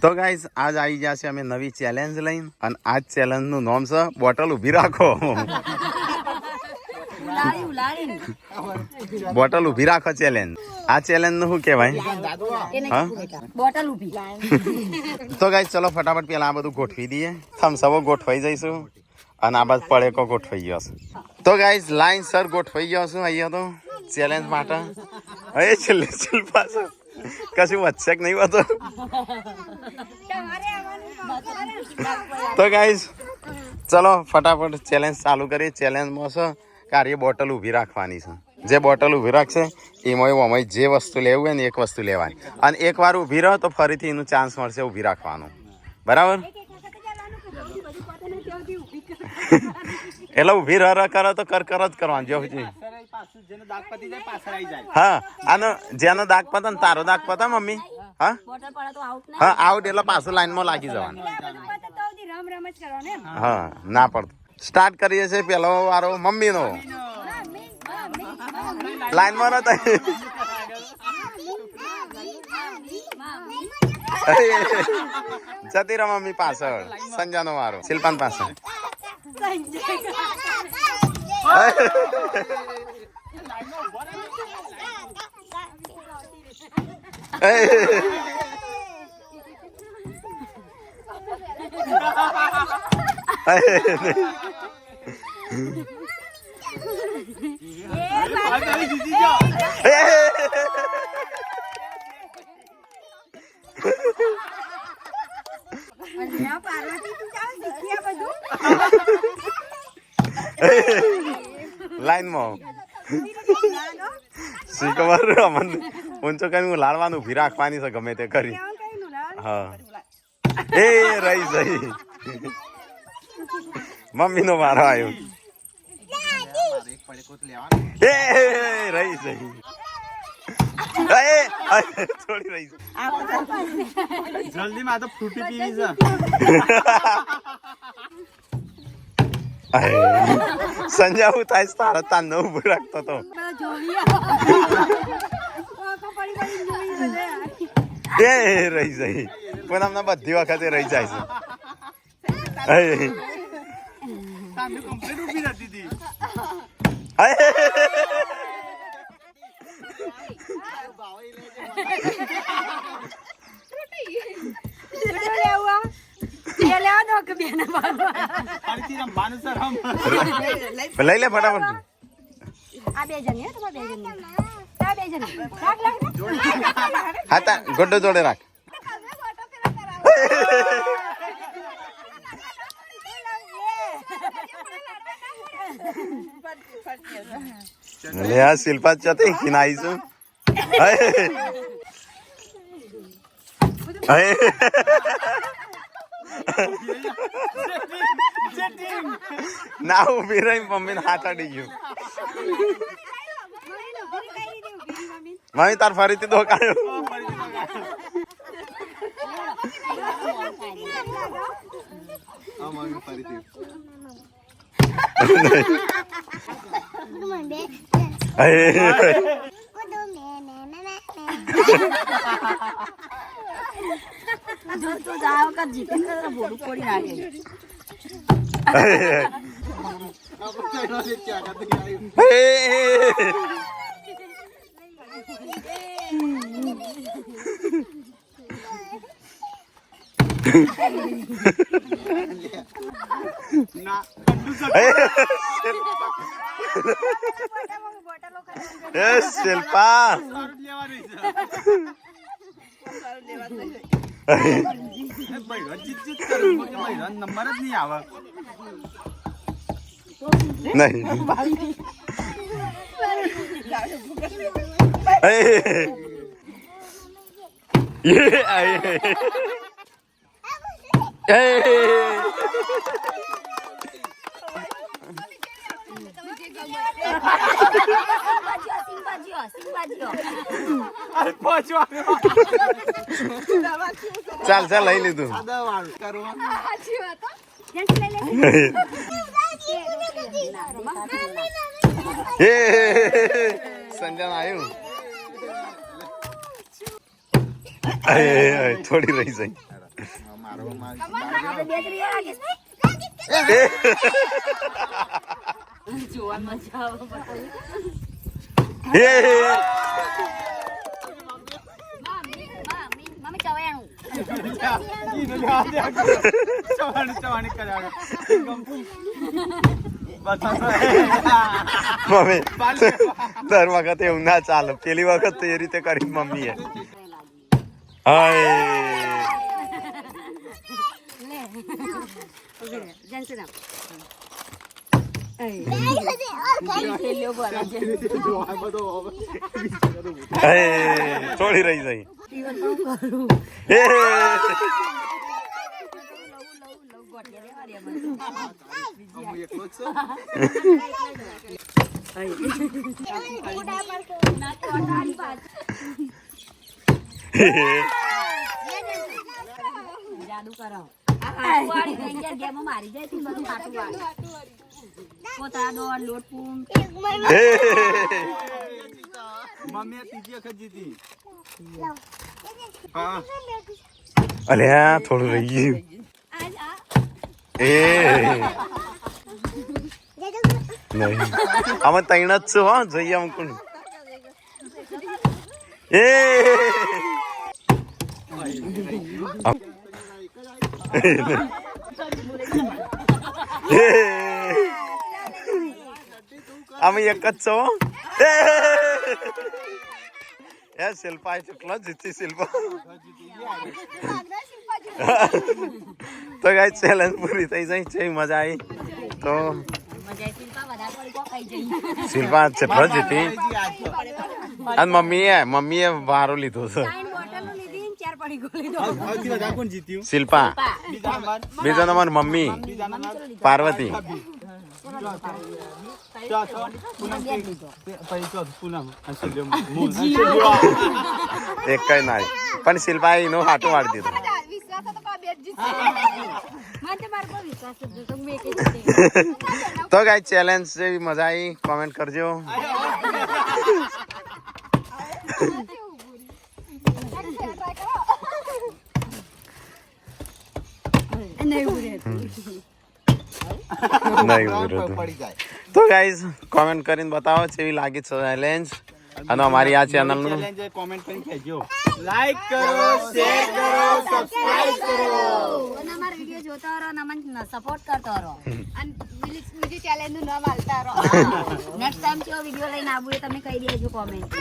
તો ગાઈસ આજ આવી ગયા છે અમે નવી ચેલેન્જ લઈને અને આજ ચેલેન્જ નું નામ છે બોટલ ઊભી રાખો. બોટલ ઊભી રાખો ચેલેન્જ. આ ચેલેન્જ નું શું કહેવાય? બોટલ ઊભી. તો ગાઈસ ચલો ફટાફટ પેલા આ બધું ગોઠવી દઈએ. થમ્સઅપ ગોઠવાઈ જઈશું અને આ બાદ પડેકો ગોઠવાઈ ગયો છે. તો ગાઈસ લાઈન સર ગોઠવાઈ ગયો છું અહીંયા તો ચેલેન્જ માટે. હવે છેલ્લે પાછો કશું વધશે કે નહીં હોતો. તો ગાઈસ ચલો ફટાફટ ચેલેન્જ ચાલુ કરીએ. ચેલેન્જમાં છે કાર્ય બોટલ ઊભી રાખવાની છે. જે બોટલ ઊભી રાખશે એમાં જે વસ્તુ લેવું હોય ને એક વસ્તુ લેવાની અને એકવાર ઊભી રહો તો ફરીથી એનું ચાન્સ મળશે ઊભી રાખવાનું. બરાબર? એટલે ઊભી રહ કરો તો કર જ કરવાનું. જો હા આનો જેનો દાગ પતે ને તારો દાગ પતે મમ્મી. હા હા આઉટ એટલે પાછું લાઈનમાં લાગી જવાનું. હા ના પડતું. સ્ટાર્ટ કરીએ છીએ. પેલો વારો મમ્મી નો. લાઈનમાં ન જતી રહો મમ્મી પાછળ. સંજાનો વારો. શિલ્પાન પાછળ. લાઈનમાં શીખવાર ઊંચો કરીને લાડવાનું ઊભી રાખવાની છે ગમે તે કરી. હા એ રહી જઈ. મમ્મી નો મારો આવ્યો. એ રહી જઈ. થોડી રહી જલ્દી માં તો ફ્રૂટી પીવી છે. સંજય હું થાય તારા તાર ન ઉભું રાખતો તો. એ રહી જાય પણ અમને બધી વખતે રહી જાય છે. લઈ લે ફટાફટ. હા તા ગોડો જોડે રાખ. લે આ શિલ્પા ચતી ખીનાઈશું. ના ઉભી રહી મમ્મી ને હાથ અડી ગયું. મમ્મી તાર ફરીથી ધોકાયો. શિલ્પા નંબર જ નહીં આવે. નહીં ચાલ ચાલ લઈ લીધું. સંજન આવ્યું. થોડી રહી જાય. આપણે બે ત્રીજા રાખીશ ને? જોવામાં મજા આવે બતાવું. મમ્મી ચવાયાનું. મમ્મી દર વખતે એવું ના ચાલે, પેલી વખત તો એ રીતે કરી મમ્મીએ. હાય જનસેના. છોડી રહી જાય. જાદુ કરો. મારી જાય બધું કાટું પોતા દોડ લોટપૂમ. મમ્મી ત્રીજી વખત જીતી. અલ્યા થોડું રહી ગયું. એ નહીં અમે તૈણ જ છું. હો જઈએ અમુક. એ અમે એક જ છો. એ શિલ્પા કેટલો જીતી શિલ્પા. તો ગાઈસ ચેલેન્જ પૂરી થઈ જાય છે. મજા આવી તો શિલ્પા કેટલો જીતી. અને મમ્મીએ વારો લીધો છે. કોણ જીત્યું? શિલ્પા. બીજો નંબર મમ્મી પાર્વતી. એક કઈ ના પણ શિલ્પા એનું હાટું વાળી દીધું. તો ગાઈસ ચેલેન્જ જેવી મજા આવી કોમેન્ટ કરજો. તો ગાઈસ કોમેન્ટ કરીને બતાવો કેવી લાગી ચેલેન્જ અને અમારી આ ચેનલ નું કોમેન્ટ કરીને કહેજો. લાઈક કરો, શેર કરો, સબસ્ક્રાઇબ કરો અને અમારા વિડિયો જોતા રહો અને અમને સપોર્ટ કરતા રહો. અને બીજી ચેલેન્જ નું નામ આલતા રહો. નેક્સ્ટ ટાઈમ કેવો વિડિયો લઈને આવું એ તમે કહી દેજો કોમેન્ટ.